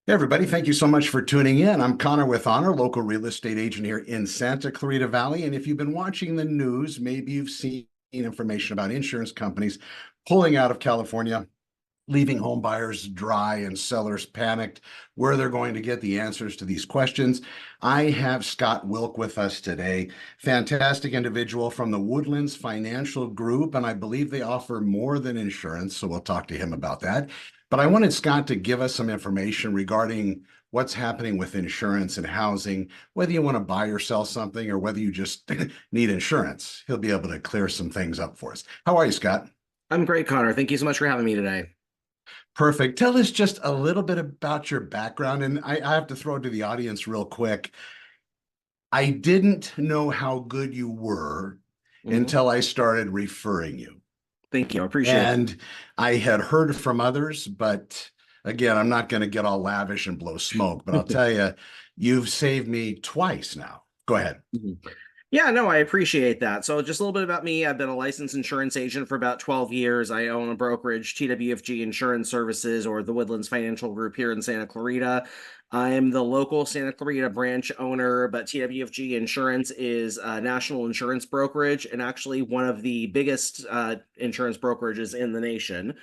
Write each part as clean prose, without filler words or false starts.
Hey everybody, thank you so much for tuning in. I'm Connor with Honor, local real estate agent here in Santa Clarita Valley. And if you've been watching the news, maybe you've seen information about insurance companies pulling out of California, leaving home buyers dry and sellers panicked where they're going to get the answers to these questions. I have Scott Wilk with us today, fantastic individual from the Woodlands Financial Group, and I believe they offer more than insurance, so we'll talk to him about that. But I wanted Scott to give us some information regarding what's happening with insurance and housing, whether you want to buy or sell something or whether you just need insurance. He'll be able to clear some things up for us. How are you, Scott? I'm great, Connor. Thank you so much for having me today. Perfect. Tell us just a little bit about your background. And I have to throw it to the audience real quick. I didn't know how good you were Mhm. until I started referring you. Thank you. I appreciate it. And I had heard from others, but again, I'm not going to get all lavish and blow smoke, but I'll tell you, you've saved me twice now. Go ahead. Mhm. Yeah, no, I appreciate that. So, just a little bit about me. I've been a licensed insurance agent for about 12 years. I own a brokerage, TWFG Insurance Services, or the Woodlands Financial Group here in Santa Clarita. I'm the local Santa Clarita branch owner, but TWFG Insurance is a national insurance brokerage and actually one of the biggest insurance brokerages in the nation.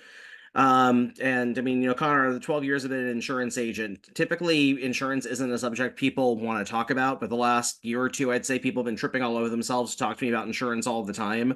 And I mean, Connor, the 12 years of an insurance agent, typically insurance isn't a subject people want to talk about, but the last year or two, I'd say people have been tripping all over themselves to talk to me about insurance all the time.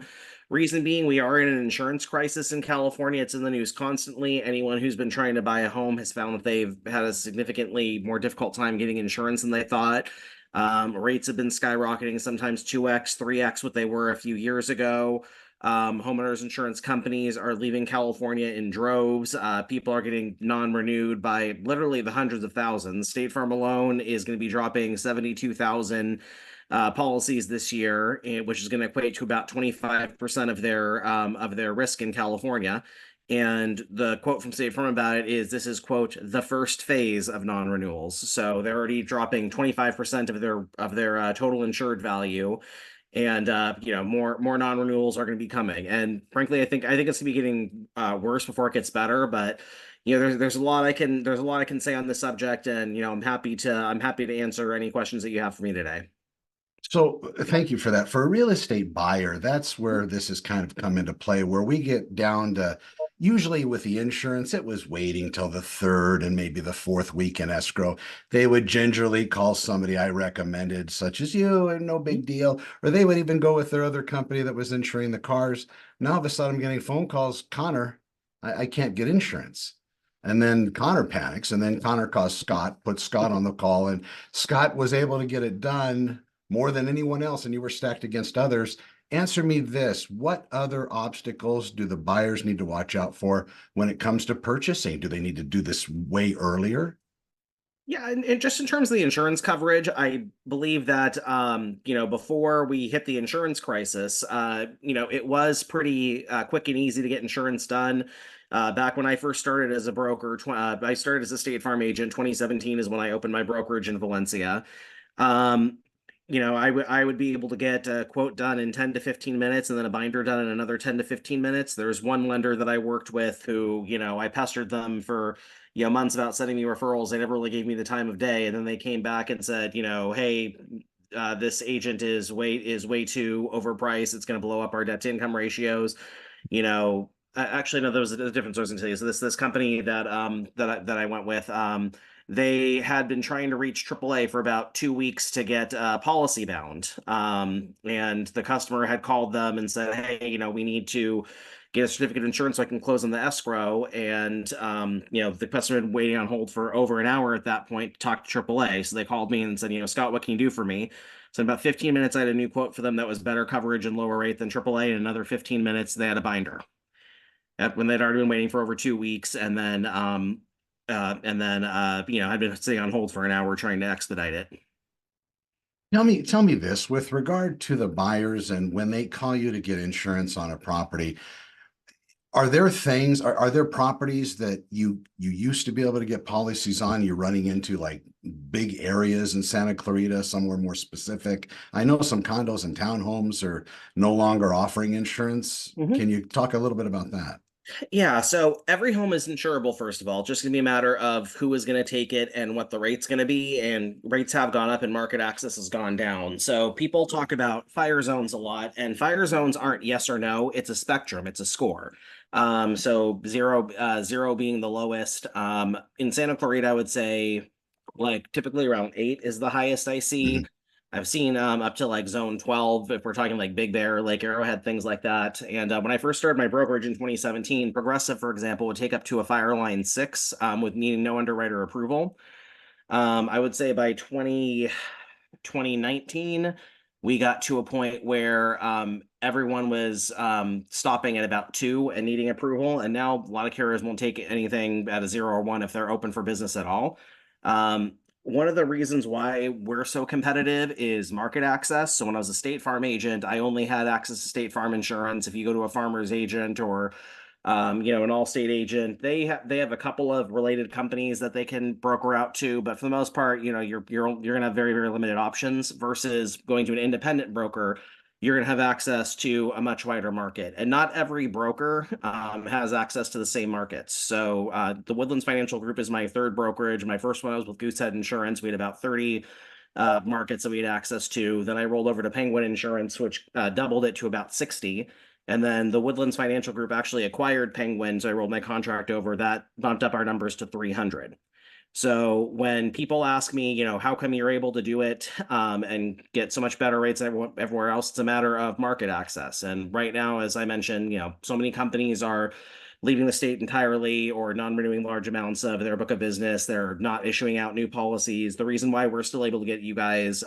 Reason being, we are in an insurance crisis in California. It's in the news constantly. Anyone who's been trying to buy a home has found that they've had a significantly more difficult time getting insurance than they thought. Rates have been skyrocketing, sometimes 2x, 3x what they were a few years ago. Homeowners insurance companies are leaving California in droves. People are getting non-renewed by literally the hundreds of thousands. State Farm alone is going to be dropping 72,000 policies this year, which is going to equate to about 25% of their risk in California. And the quote from State Farm about it is, "This is quote the first phase of non-renewals." So they're already dropping 25% of their total insured value, and more non-renewals are going to be coming. And frankly, I think it's going to be getting worse before it gets better. But there's a lot I can say on this subject, and I'm happy to answer any questions that you have for me today. So thank you for that. For a real estate buyer, that's where this has kind of come into play, where we get down to usually with the insurance, it was waiting till the third and maybe the fourth week in escrow. They would gingerly call somebody I recommended, such as you, and no big deal. Or they would even go with their other company that was insuring the cars. Now all of a sudden I'm getting phone calls, Connor, I can't get insurance. And then Connor panics, and then Connor calls Scott, puts Scott on the call, and Scott was able to get it done more than anyone else, and you were stacked against others. Answer me this. What other obstacles do the buyers need to watch out for when it comes to purchasing? Do they need to do this way earlier? Yeah, and just in terms of the insurance coverage, I believe that before we hit the insurance crisis, it was pretty quick and easy to get insurance done. Back when I first started as a broker, I started as a State Farm agent. 2017 is when I opened my brokerage in Valencia. Um, I would be able to get a quote done in 10 to 15 minutes and then a binder done in another 10 to 15 minutes. There's one lender that I worked with who, I pestered them for, months about sending me referrals. They never really gave me the time of day. And then they came back and said, hey, this agent is way too overpriced. It's going to blow up our debt to income ratios. Actually, no, there was a difference I was going to tell you. So this company that I went with, they had been trying to reach AAA for about 2 weeks to get policy bound. And the customer had called them and said, "Hey, we need to get a certificate of insurance so I can close on the escrow." And the customer had been waiting on hold for over an hour at that point to talk to AAA. So they called me and said, "Scott, what can you do for me?" So in about 15 minutes, I had a new quote for them that was better coverage and lower rate than AAA. In another 15 minutes, they had a binder when they'd already been waiting for over 2 weeks, and then I'd been sitting on hold for an hour trying to expedite it. Tell me this with regard to the buyers and when they call you to get insurance on a property, are there properties that you used to be able to get policies on, you're running into like big areas in Santa Clarita, somewhere more specific? I know some condos and townhomes are no longer offering insurance. Mhm. Can you talk a little bit about that? Yeah, so every home is insurable, first of all. Just gonna be a matter of who is gonna take it and what the rate's gonna be. And rates have gone up and market access has gone down. So people talk about fire zones a lot, and fire zones aren't yes or no, it's a spectrum, it's a score. So zero being the lowest. In Santa Clarita, I would say like typically around 8 is the highest I see. Mhm. I've seen up to like zone 12 if we're talking like Big Bear, Lake Arrowhead, things like that. And when I first started my brokerage in 2017, Progressive, for example, would take up to a fire line 6 with needing no underwriter approval. I would say by 2019, we got to a point where everyone was stopping at about 2 and needing approval. And now a lot of carriers won't take anything at a 0 or 1 if they're open for business at all. Um, One of the reasons why we're so competitive is market access. So when I was a State Farm agent, I only had access to State Farm insurance. If you go to a farmer's agent or an Allstate agent, they have a couple of related companies that they can broker out to, but for the most part, you're gonna have very, very limited options versus going to an independent broker. You're gonna have access to a much wider market, and not every broker has access to the same markets. So the Woodlands Financial Group is my third brokerage. My first one I was with Goosehead Insurance. We had about 30 markets that we had access to. Then I rolled over to Penguin Insurance, which doubled it to about 60. And then the Woodlands Financial Group actually acquired Penguin, so I rolled my contract over. That bumped up our numbers to 300. So when people ask me, how come you're able to do it and get so much better rates than everywhere else, it's a matter of market access. And right now, as I mentioned, so many companies are leaving the state entirely or non-renewing large amounts of their book of business. They're not issuing out new policies. The reason why we're still able to get you guys,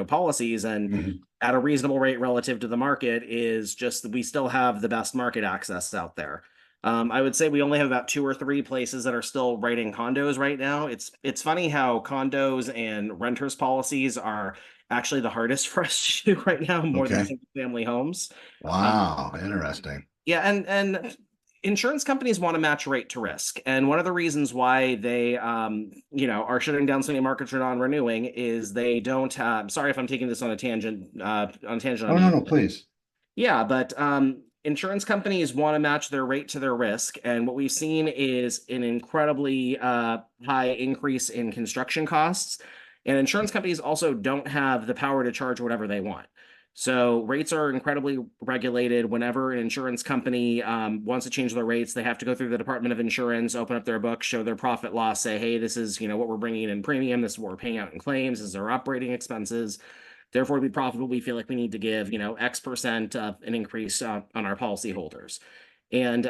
policies and Mhm. at a reasonable rate relative to the market is just that we still have the best market access out there. I would say we only have about 2 or 3 places that are still writing condos right now. It's funny how condos and renters policies are actually the hardest for us to do right now, more than Okay. single family homes. Wow. Interesting. Yeah, and insurance companies want to match rate to risk. And one of the reasons why they are shutting down so many markets or non-renewing is they don't have, sorry if I'm taking this on a tangent Oh, on no, you. no, please. Yeah, but insurance companies want to match their rate to their risk. And what we've seen is an incredibly high increase in construction costs. And insurance companies also don't have the power to charge whatever they want. So rates are incredibly regulated. Whenever an insurance company wants to change their rates, they have to go through the Department of Insurance, open up their book, show their profit loss, say, hey, this is what we're bringing in premium, this is what we're paying out in claims, this is our operating expenses. Therefore, to be profitable, we feel like we need to give, X% of an increase on our policyholders. And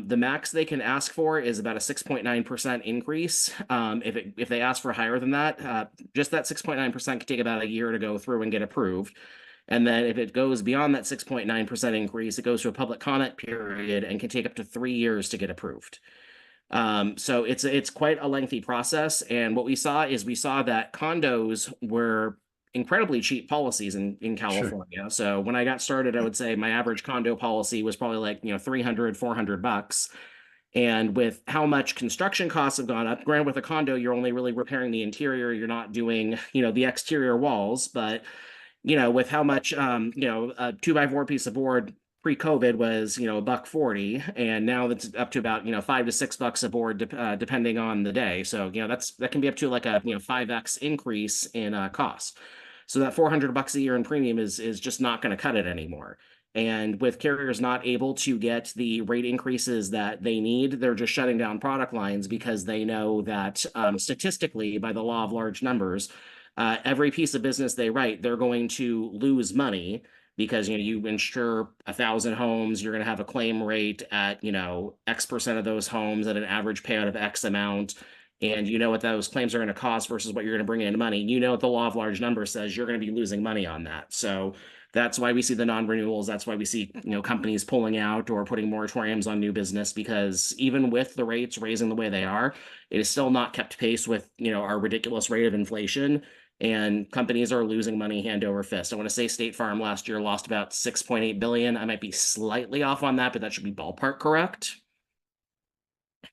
the max they can ask for is about a 6.9% increase. If they ask for higher than that, just that 6.9% could take about a year to go through and get approved. And then if it goes beyond that 6.9% increase, it goes to a public comment period and can take up to 3 years to get approved. So it's quite a lengthy process. And what we saw that condos were incredibly cheap policies in Sure. California. So when I got started, I would say my average condo policy was probably like, 300, $400. And with how much construction costs have gone up, granted with a condo, you're only really repairing the interior, you're not doing, the exterior walls, but with how much a 2x4 piece of board pre-COVID was a buck 40, and now that's up to about $5 to $6 a board, depending on the day. So that can be up to like a 5x increase in cost. So that $400 a year in premium is just not going to cut it anymore. And with carriers not able to get the rate increases that they need, they're just shutting down product lines because they know that statistically, by the law of large numbers, every piece of business they write, they're going to lose money because you insure 1,000 homes, you're going to have a claim rate at X% of those homes at an average payout of X amount, and you know what those claims are going to cost versus what you're going to bring in money. You know what the law of large numbers says, you're going to be losing money on that. So that's why we see the non-renewals. That's why we see companies pulling out or putting moratoriums on new business, because even with the rates raising the way they are, it is still not kept pace with our ridiculous rate of inflation, and companies are losing money hand over fist. I want to say State Farm last year lost about 6.8 billion. I might be slightly off on that, but that should be ballpark correct.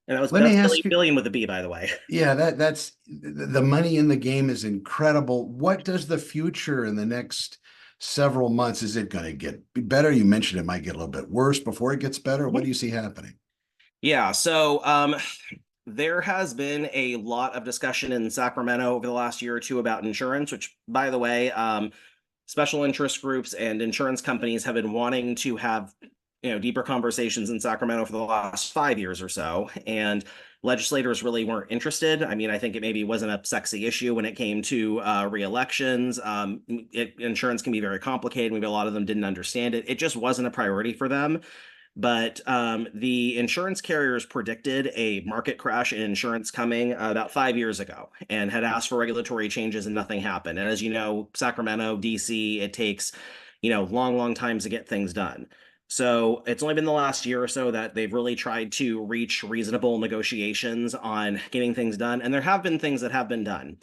And Let that's me billion, ask you. billion with a B, by the way. Yeah, that's the money in the game is incredible. What does the future in the next several months, is it going to get better? You mentioned it might get a little bit worse before it gets better. What do you see happening? Yeah, there has been a lot of discussion in Sacramento over the last year or two about insurance, which, by the way, special interest groups and insurance companies have been wanting to have deeper conversations in Sacramento for the last 5 years or so, and legislators really weren't interested. I mean, I think it maybe wasn't a sexy issue when it came to re-elections. Insurance can be very complicated. Maybe a lot of them didn't understand it. It just wasn't a priority for them. But the insurance carriers predicted a market crash in insurance coming about 5 years ago and had asked for regulatory changes and nothing happened. And as you know, Sacramento, DC, it takes, long, long times to get things done. So it's only been the last year or so that they've really tried to reach reasonable negotiations on getting things done. And there have been things that have been done.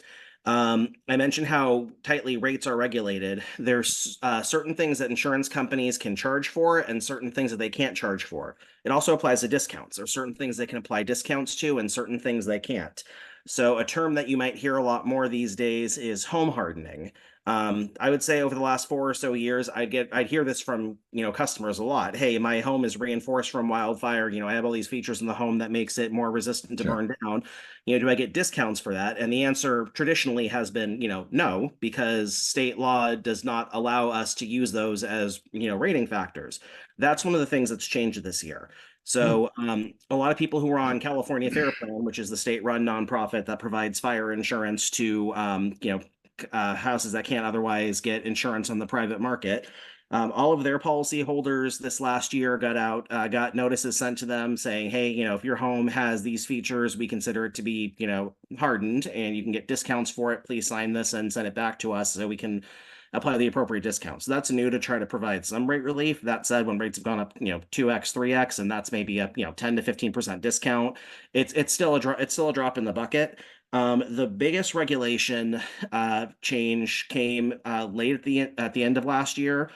I mentioned how tightly rates are regulated. There's certain things that insurance companies can charge for and certain things that they can't charge for. It also applies to discounts. There are certain things they can apply discounts to and certain things they can't. So a term that you might hear a lot more these days is home hardening. I would say over the last 4 or so years, I'd hear this from, customers a lot. Hey, my home is reinforced from wildfire. I have all these features in the home that makes it more resistant to burn down. Do I get discounts for that? And the answer traditionally has been, no, because state law does not allow us to use those as, rating factors. That's one of the things that's changed this year. So a lot of people who are on California Fair Plan, which is the state-run nonprofit that provides fire insurance to, houses that can't otherwise get insurance on the private market. All of their policyholders this last year got notices sent to them saying, hey, if your home has these features, we consider it to be, hardened and you can get discounts for it. Please sign this and send it back to us so we can apply the appropriate discounts. So that's new to try to provide some rate relief. That said, when rates have gone up, 2x, 3x, and that's maybe a 10 to 15% discount, it's still a drop in the bucket. The biggest regulation change came late at the end of last year,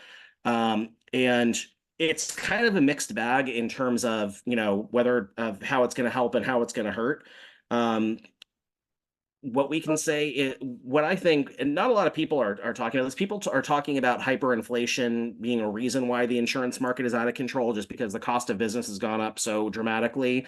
and it's kind of a mixed bag in terms of whether of how it's going to help and how it's going to hurt. What we can say is what I think, and not a lot of people are talking about this. People are talking about hyperinflation being a reason why the insurance market is out of control, just because the cost of business has gone up so dramatically.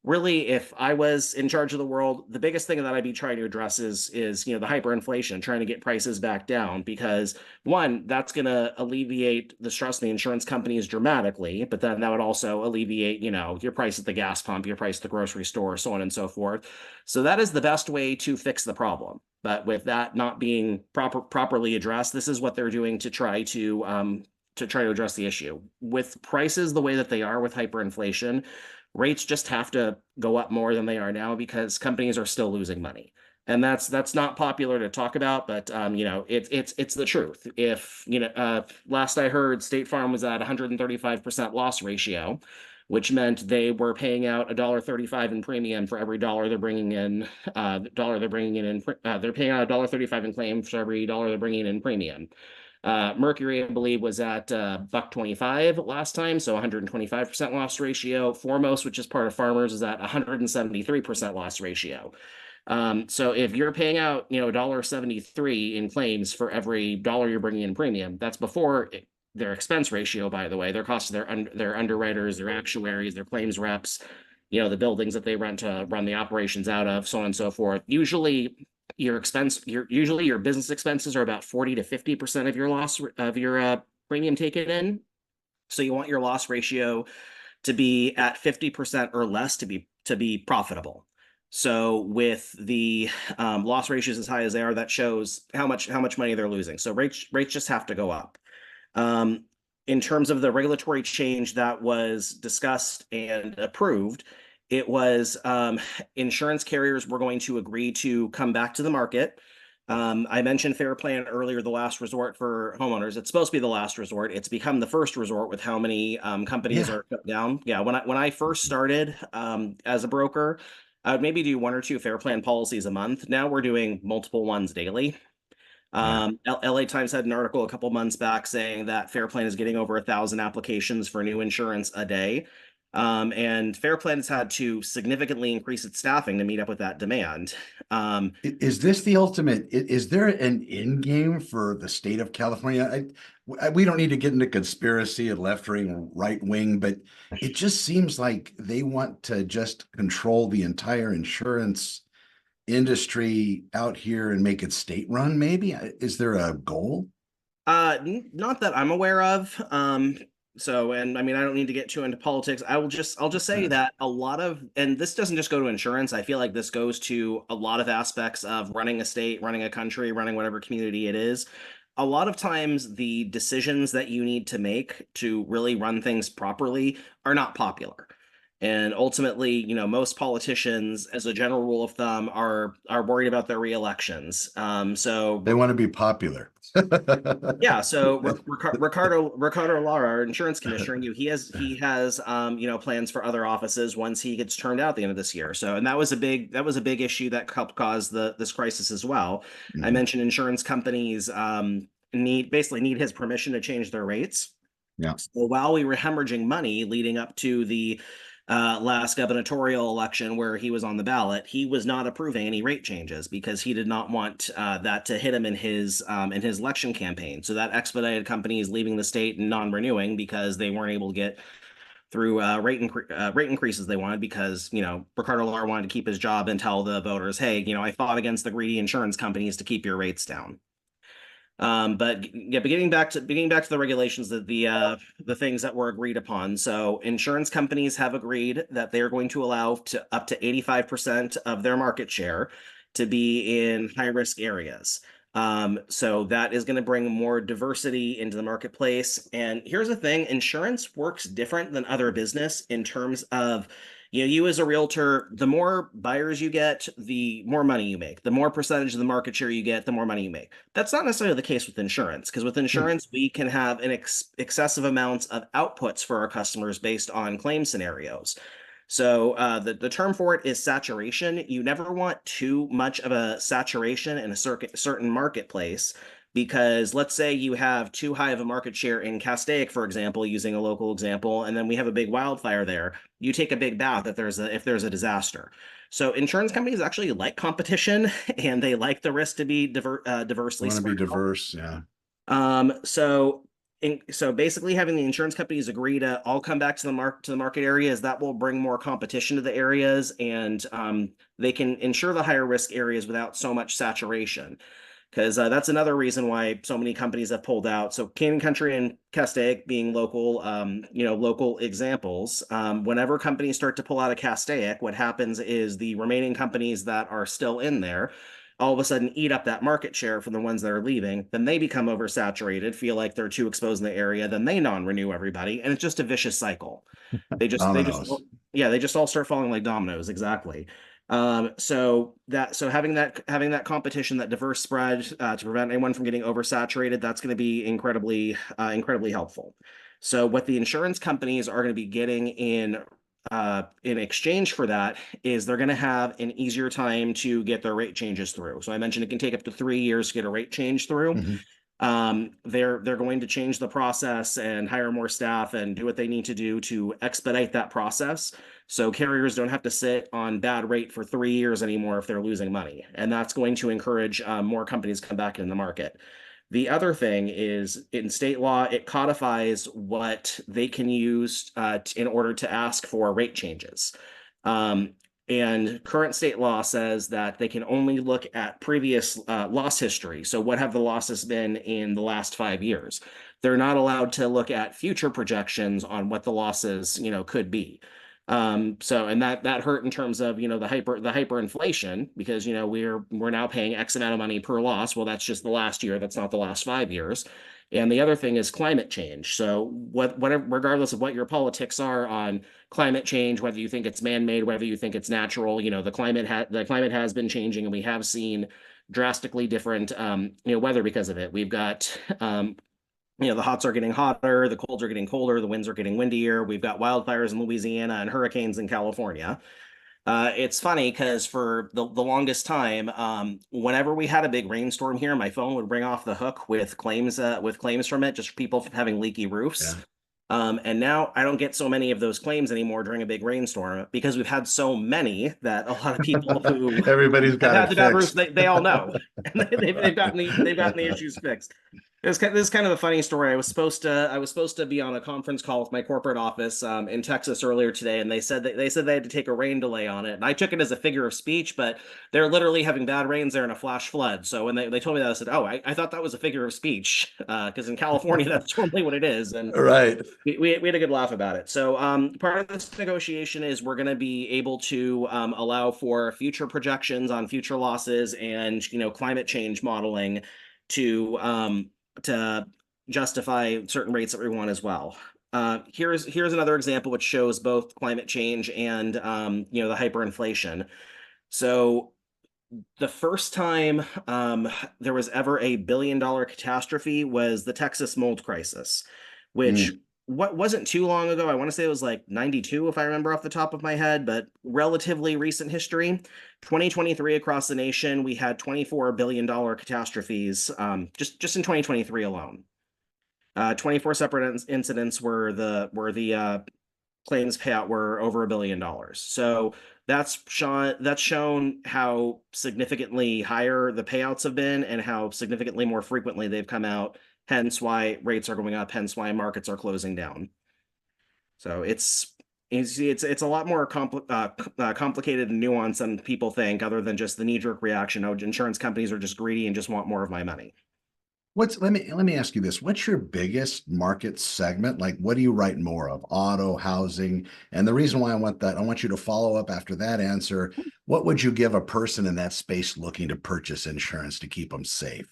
Really, if I was in charge of the world, the biggest thing that I'd be trying to address is the hyperinflation, trying to get prices back down, because one, that's going to alleviate the stress on the insurance companies dramatically, but then that would also alleviate, your price at the gas pump, your price at the grocery store, so on and so forth. So that is the best way to fix the problem. But with that not being properly addressed, this is what they're doing to try to address the issue. With prices the way that they are with hyperinflation, rates just have to go up more than they are now because companies are still losing money. And that's not popular to talk about, but it's the truth. If last I heard, State Farm was at 135% loss ratio, which meant they were paying out $1.35 in premium for every dollar they're bringing in. They're paying out $1.35 in claim for every dollar they're bringing in premium. Mercury, I believe, was at $1.25 last time, so 125% loss ratio. Foremost, which is part of Farmers, is at 173% loss ratio. So if you're paying out, $1.73 in claims for every dollar you're bringing in premium, that's before their expense ratio, by the way, their costs of their underwriters, their actuaries, their claims reps, the buildings that they rent to run the operations out of, so on and so forth. Usually your business expenses are about 40 to 50% of your premium taken in. So you want your loss ratio to be at 50% or less to be profitable. So with the loss ratios as high as they are, that shows how much money they're losing. So rates just have to go up. In terms of the regulatory change that was discussed and approved, it was insurance carriers were going to agree to come back to the market. I mentioned Fair Plan earlier, the last resort for homeowners. It's supposed to be the last resort. It's become the first resort with how many companies are shut down. Yeah, when I first started as a broker, I would maybe do one or two Fair Plan policies a month. Now we're doing multiple ones daily. LA Times had an article a couple months back saying that Fair Plan is getting over 1,000 applications for new insurance a day. And Fair Plan has had to significantly increase its staffing to meet up with that demand. Is this the ultimate? Is there an end game for the state of California? We don't need to get into conspiracy and left wing, right wing, but it just seems like they want to just control the entire insurance industry out here and make it state run, maybe? Is there a goal? Not that I'm aware of. And I mean, I don't need to get too into politics. I'll just say that a lot of, and this doesn't just go to insurance. I feel like this goes to a lot of aspects of running a state, running a country, running whatever community it is. A lot of times, the decisions that you need to make to really run things properly are not popular. And ultimately, most politicians, as a general rule of thumb, are worried about their reelections. So They want to be popular. yeah, so Ricardo Lara, our insurance commissioner, he has plans for other offices once he gets termed out at the end of this year. So, and that was a big issue that helped cause this crisis as well. I Mhm. mentioned insurance companies need his permission to change their rates. Yeah. So while we were hemorrhaging money leading up to the last gubernatorial election where he was on the ballot, he was not approving any rate changes because he did not want that to hit him in his election campaign. So that expedited companies leaving the state and non-renewing because they weren't able to get through rate increases they wanted because Ricardo Lar wanted to keep his job and tell the voters, hey, I fought against the greedy insurance companies to keep your rates down. But getting back to the regulations, that the things that were agreed upon. So insurance companies have agreed that they are going to allow up to 85% of their market share to be in high risk areas. So that is going to bring more diversity into the marketplace. And here's the thing, insurance works different than other business in terms of you as a realtor, the more buyers you get, the more money you make. The more percentage of the market share you get, the more money you make. That's not necessarily the case with insurance, because with insurance, we can have an excessive amounts of outputs for our customers based on claim scenarios. So the term for it is saturation. You never want too much of a saturation in a certain marketplace, because let's say you have too high of a market share in Castaic, for example, using a local example, and then we have a big wildfire there. You take a big bath if there's a disaster. So insurance companies actually like competition and they like the risk to be I diversely want to be spread out. diverse. Yeah. Um, so so basically having the insurance companies agree to all come back to the market areas, that will bring more competition to the areas, and they can insure the higher risk areas without so much saturation. Because that's another reason why so many companies have pulled out. So Canyon Country and Castaic being local examples. Whenever companies start to pull out of Castaic, what happens is the remaining companies that are still in there all of a sudden eat up that market share from the ones that are leaving. Then they become oversaturated, feel like they're too exposed in the area. Then they non-renew everybody, and it's just a vicious cycle. Dominoes. They just all start falling like dominoes. Exactly. So having that competition, that diverse spread to prevent anyone from getting oversaturated, that's going to be incredibly helpful. So what the insurance companies are going to be getting in exchange for that is they're going to have an easier time to get their rate changes through. So I mentioned it can take up to 3 years to get a rate change through. Mhm. They're going to change the process and hire more staff and do what they need to do to expedite that process. So carriers don't have to sit on bad rate for 3 years anymore if they're losing money. And that's going to encourage more companies to come back in the market. The other thing is in state law, it codifies what they can use in order to ask for rate changes. Um, and current state law says that they can only look at previous loss history. So what have the losses been in the last 5 years? They're not allowed to look at future projections on what the losses, could be. And that hurt in terms of, the hyperinflation, because, we're now paying X amount of money per loss. Well, that's just the last year. That's not the last 5 years. And the other thing is climate change. So whatever, regardless of what your politics are on climate change, whether you think it's man-made, whether you think it's natural, the climate has been changing, and we have seen drastically different weather because of it. We've got the hots are getting hotter, the colds are getting colder, the winds are getting windier. We've got wildfires in Louisiana and hurricanes in California. It's funny because for the longest time, whenever we had a big rainstorm here, my phone would ring off the hook with claims from it, just people having leaky roofs. Yeah. And now I don't get so many of those claims anymore during a big rainstorm because we've had so many that a lot of people who Everybody's have got had it the bad roofs, fixed. they all know, and they've gotten the issues fixed. This is kind of a funny story. I was supposed to be on a conference call with my corporate office in Texas earlier today, and they said they had to take a rain delay on it, and I took it as a figure of speech, but they're literally having bad rains there and a flash flood. So when they told me that, I said, "Oh, I thought that was a figure of speech," because in California that's normally what it is, and Right. we had a good laugh about it. So part of this negotiation is we're going to be able to allow for future projections on future losses and climate change modeling to justify certain rates that we want as well. Here's another example which shows both climate change and the hyperinflation. So the first time there was ever a $1 billion catastrophe was the Texas mold crisis, which Mm. what wasn't too long ago. I want to say it was like 92 if I remember off the top of my head, but relatively recent history. 2023 across the nation, we had $24 billion catastrophes just in 2023 alone. 24 separate incidents where the claims payout were over $1 billion. So that's shown how significantly higher the payouts have been and how significantly more frequently they've come out. Hence why rates are going up. Hence why markets are closing down. So it's a lot more complicated and nuanced than people think, other than just the knee-jerk reaction. Oh, insurance companies are just greedy and just want more of my money. Let me ask you this. What's your biggest market segment? Like what do you write more of? Auto, housing? And the reason why I want you to follow up after that answer. What would you give a person in that space looking to purchase insurance to keep them safe?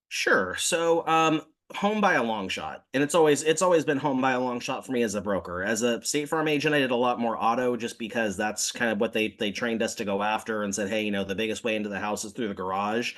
Sure. So, home by a long shot, and it's always been home by a long shot for me as a broker. As a State Farm agent, I did a lot more auto just because that's kind of what they trained us to go after and said, hey, the biggest way into the house is through the garage.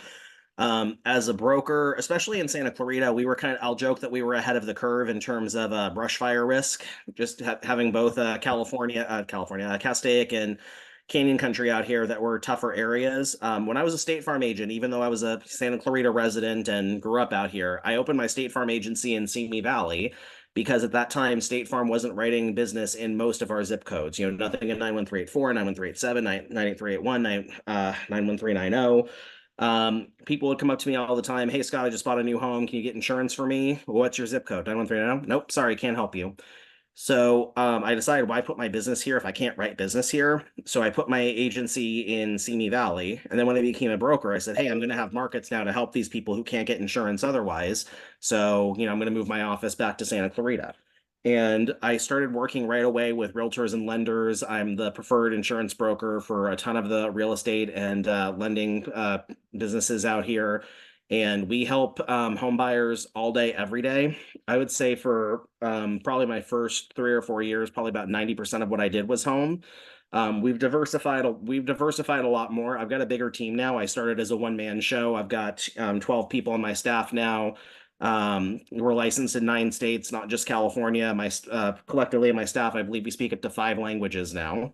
As a broker, especially in Santa Clarita, we were I'll joke that we were ahead of the curve in terms of brush fire risk, just having both Castaic and Canyon Country out here that were tougher areas. When I was a State Farm agent, even though I was a Santa Clarita resident and grew up out here, I opened my State Farm agency in Simi Valley because at that time State Farm wasn't writing business in most of our zip codes. Nothing in 91384, 91387, 98381, 91390. People would come up to me all the time. Hey, Scott, I just bought a new home. Can you get insurance for me? What's your zip code? 91390? Nope, sorry, can't help you. So I decided, why put my business here if I can't write business here? So I put my agency in Simi Valley. And then when I became a broker, I said, hey, I'm going to have markets now to help these people who can't get insurance otherwise. So, I'm going to move my office back to Santa Clarita. And I started working right away with realtors and lenders. I'm the preferred insurance broker for a ton of the real estate and lending businesses out here. And we help home buyers all day, every day. I would say for probably my first 3 or 4 years, probably about 90% of what I did was home. We've diversified a lot more. I've got a bigger team now. I started as a one-man show. I've got 12 people on my staff now. We're licensed in 9 states, not just California. My collectively, my staff, I believe we speak up to 5 languages now.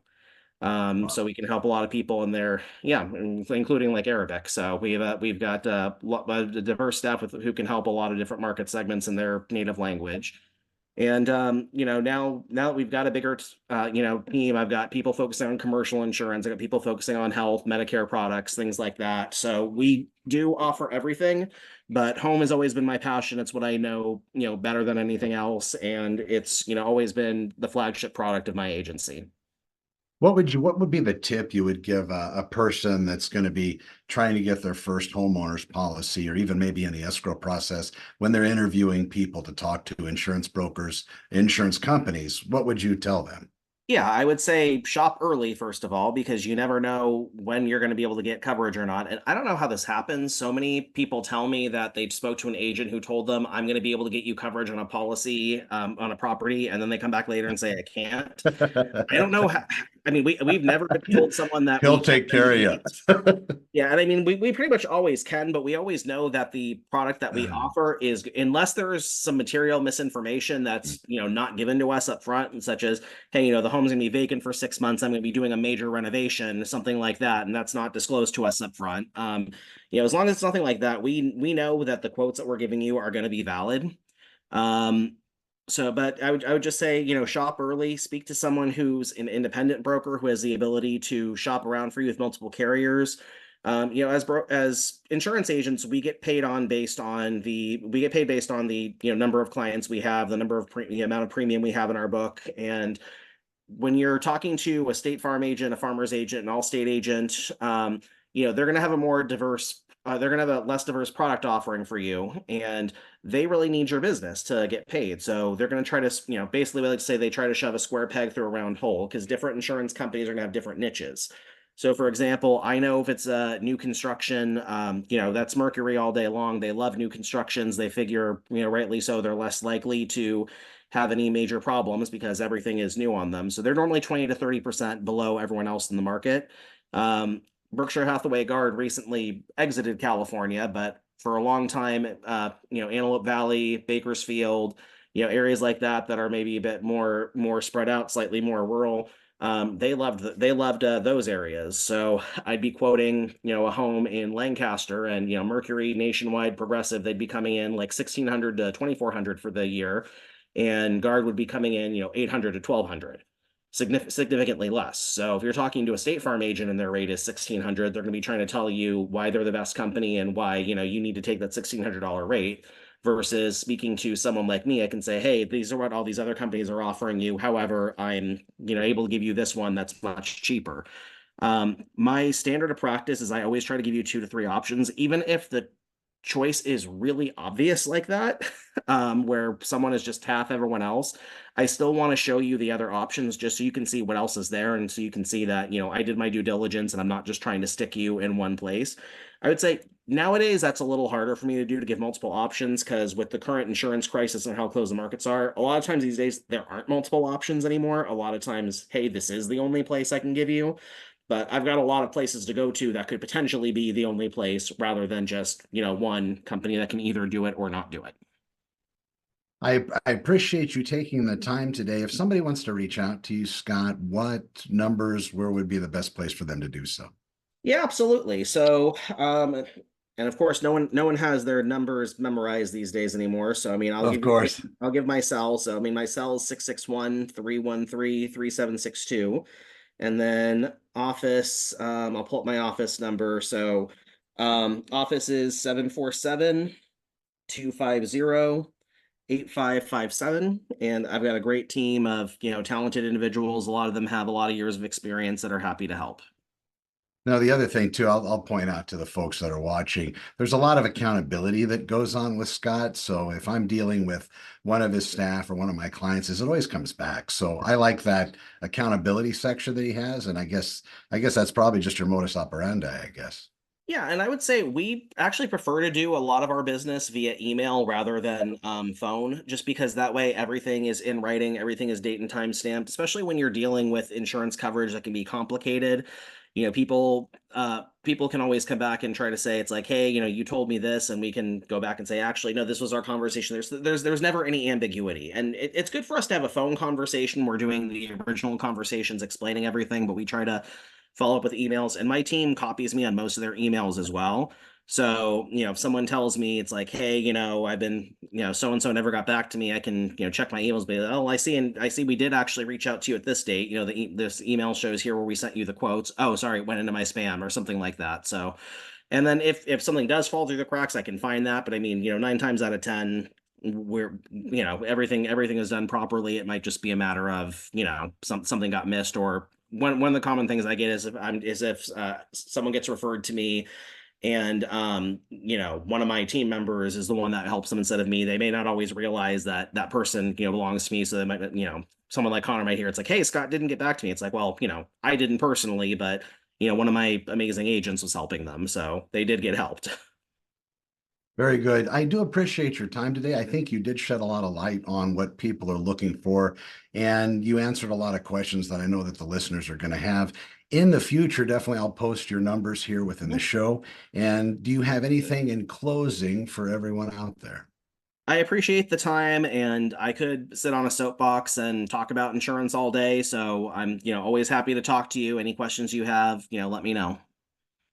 So we can help a lot of people in there, yeah, including like Arabic. So we've got a diverse staff who can help a lot of different market segments in their native language. And now that we've got a bigger team, I've got people focusing on commercial insurance. I got people focusing on health, Medicare products, things like that. So we do offer everything, but home has always been my passion. It's what I know, better than anything else, and it's always been the flagship product of my agency. What would be the tip you would give a person that's going to be trying to get their first homeowner's policy, or even maybe in the escrow process when they're interviewing people to talk to insurance brokers, insurance companies? What would you tell them? Yeah, I would say shop early, first of all, because you never know when you're going to be able to get coverage or not. And I don't know how this happens. So many people tell me that they spoke to an agent who told them, I'm going to be able to get you coverage on a policy, on a property. And then they come back later and say, I can't. I don't know how, I mean, we've never been told someone that we He'll can't. take care of you. Yeah, and I mean, we pretty much always can, but we always know that the product that we offer is, unless there's some material misinformation that's, not given to us up front, and such as, hey, the home's gonna be vacant for 6 months, I'm gonna be doing a major renovation, something like that, and that's not disclosed to us up front. As long as it's nothing like that, we know that the quotes that we're giving you are gonna be valid. Um, But I would just say, shop early, speak to someone who's an independent broker who has the ability to shop around for you with multiple carriers. As insurance agents, we get paid based on the number of clients we have, the the amount of premium we have in our book. And when you're talking to a State Farm agent, a Farmers agent, an Allstate agent, they're going to have a more diverse, they're going to have a less diverse product offering for you, and they really need your business to get paid. So they're going to try to, basically, we like to say they try to shove a square peg through a round hole because different insurance companies are going to have different niches. So, for example, I know if it's a new construction, that's Mercury all day long. They love new constructions. They figure, rightly so, they're less likely to have any major problems because everything is new on them. So they're normally 20 to 30% below everyone else in the market. Berkshire Hathaway Guard recently exited California, but for a long time, Antelope Valley, Bakersfield, areas like that are maybe a bit more spread out, slightly more rural. They loved those areas. So I'd be quoting, a home in Lancaster, and Mercury, Nationwide, Progressive, they'd be coming in like 1,600 to 2,400 for the year, and Guard would be coming in, 800 to 1,200, significantly less. So if you're talking to a State Farm agent and their rate is 1,600, they're going to be trying to tell you why they're the best company and why you need to take that $1,600 rate. Versus speaking to someone like me, I can say, hey, these are what all these other companies are offering you. However, I'm able to give you this one that's much cheaper. My standard of practice is I always try to give you 2 to 3 options, even if the choice is really obvious like that, where someone is just half everyone else. I still want to show you the other options just so you can see what else is there, and so you can see that, I did my due diligence and I'm not just trying to stick you in one place. I would say nowadays that's a little harder for me to do, to give multiple options, because with the current insurance crisis and how closed the markets are, a lot of times these days there aren't multiple options anymore. A lot of times, hey, this is the only place I can give you. But I've got a lot of places to go to that could potentially be the only place, rather than just, one company that can either do it or not do it. I appreciate you taking the time today. If somebody wants to reach out to you, Scott, what numbers, where would be the best place for them to do so? Yeah, absolutely. So, and of course, no one has their numbers memorized these days anymore. So, I mean, Of course. I'll give my cell. So, I mean, my cell is 661-313-3762. And then office, I'll pull up my office number. So, office is 747-250-8557. And I've got a great team of, talented individuals. A lot of them have a lot of years of experience that are happy to help. Now, the other thing too, I'll point out to the folks that are watching, there's a lot of accountability that goes on with Scott. So if I'm dealing with one of his staff or one of my clients, it always comes back. So I like that accountability section that he has. And I guess that's probably just your modus operandi, I guess. Yeah, and I would say we actually prefer to do a lot of our business via email rather than phone, just because that way everything is in writing, everything is date and time stamped, especially when you're dealing with insurance coverage that can be complicated. People can always come back and try to say it's like, hey, you told me this, and we can go back and say, actually, no, this was our conversation. There's never any ambiguity, and it's good for us to have a phone conversation. We're doing the original conversations, explaining everything, but we try to follow up with emails, and my team copies me on most of their emails as well. So, if someone tells me it's like, hey, I've been, so and so never got back to me, I can, check my emails, but oh, I see we did actually reach out to you at this date. This email shows here where we sent you the quotes. Oh, sorry, it went into my spam or something like that. So, and then if something does fall through the cracks, I can find that. But I mean, 9 times out of 10, we're, everything is done properly. It might just be a matter of, something got missed. Or one of the common things I get is if someone gets referred to me, and one of my team members is the one that helps them instead of me. They may not always realize that that person belongs to me, so they might, someone like Connor might hear it's like, hey, Scott didn't get back to me. It's like, well, I didn't personally, but one of my amazing agents was helping them, so they did get helped. Very good. I do appreciate your time today. I think you did shed a lot of light on what people are looking for, and you answered a lot of questions that I know that the listeners are going to have. In the future, definitely I'll post your numbers here within the show. And do you have anything in closing for everyone out there? I appreciate the time, and I could sit on a soapbox and talk about insurance all day. So I'm, always happy to talk to you. Any questions you have, let me know.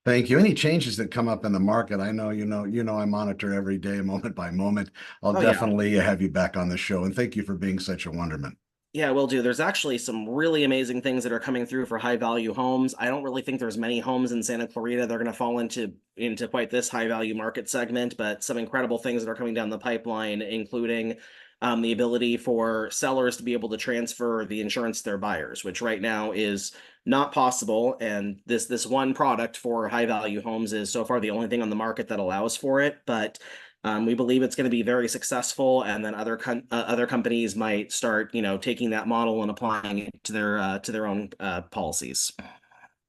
Thank you. Any changes that come up in the market, I know I monitor every day, moment by moment. I'll Oh yeah. definitely have you back on the show. And thank you for being such a wonderment. Yeah, will do. There's actually some really amazing things that are coming through for high value homes. I don't really think there's many homes in Santa Clarita that are going to fall into quite this high value market segment, but some incredible things that are coming down the pipeline, including the ability for sellers to be able to transfer the insurance to their buyers, which right now is not possible. And this one product for high value homes is so far the only thing on the market that allows for it. But we believe it's going to be very successful, and then other companies might start, taking that model and applying it to their own policies.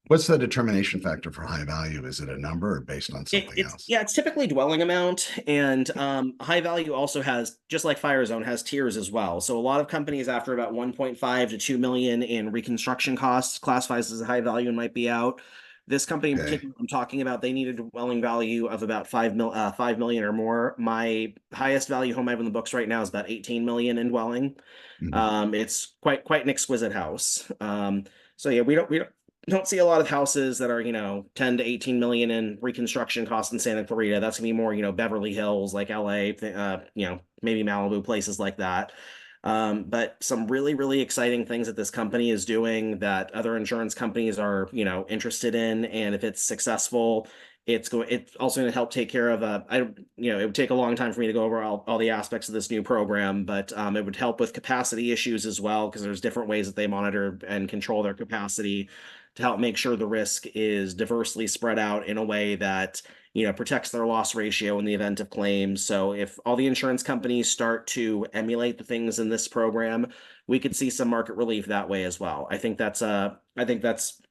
What's the determination factor for high value? Is it a number or based on something It's else? yeah, it's typically dwelling amount, and high value also has, just like Fire Zone, has tiers as well. So a lot of companies after about 1.5 to 2 million in reconstruction costs classifies as a high value and might be out. This company in Okay. particular I'm talking about, they need a dwelling value of about 5 million or more. My highest value home I have in the books right now is about 18 million in dwelling. Mhm. It's quite an exquisite house. So yeah, we don't see a lot of houses that are, 10 to 18 million in reconstruction costs in Santa Clarita. That's gonna be more, Beverly Hills, like LA, maybe Malibu, places like that. But some really, really exciting things that this company is doing that other insurance companies are, interested in. And if it's successful, it's also going to help take care of it would take a long time for me to go over all the aspects of this new program, but it would help with capacity issues as well, because there's different ways that they monitor and control their capacity to help make sure the risk is diversely spread out in a way that protects their loss ratio in the event of claims. So if all the insurance companies start to emulate the things in this program, we could see some market relief that way as well. I think that's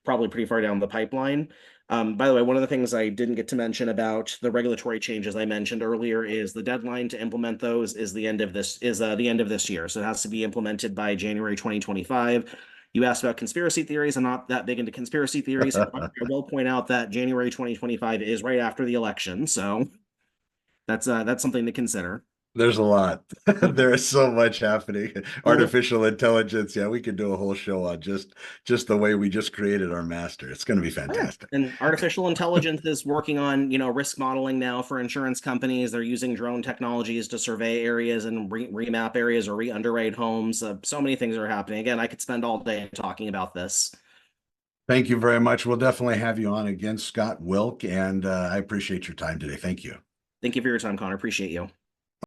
probably pretty far down the pipeline. By the way, one of the things I didn't get to mention about the regulatory changes I mentioned earlier is the deadline to implement those is the end of this year. So it has to be implemented by January 2025. You asked about conspiracy theories. I'm not that big into conspiracy theories. I will point out that January 2025 is right after the election, so that's something to consider. There's a lot. There is so much happening. Mhm. Artificial intelligence. Yeah, we could do a whole show on just the way we just created our master. It's going to be Oh, yeah. fantastic. And artificial intelligence is working on, risk modeling now for insurance companies. They're using drone technologies to survey areas and remap areas or re-underwrite homes. So many things are happening. Again, I could spend all day talking about this. Thank you very much. We'll definitely have you on again, Scott Wilk, and I appreciate your time today. Thank you. Thank you for your time, Connor. Appreciate you.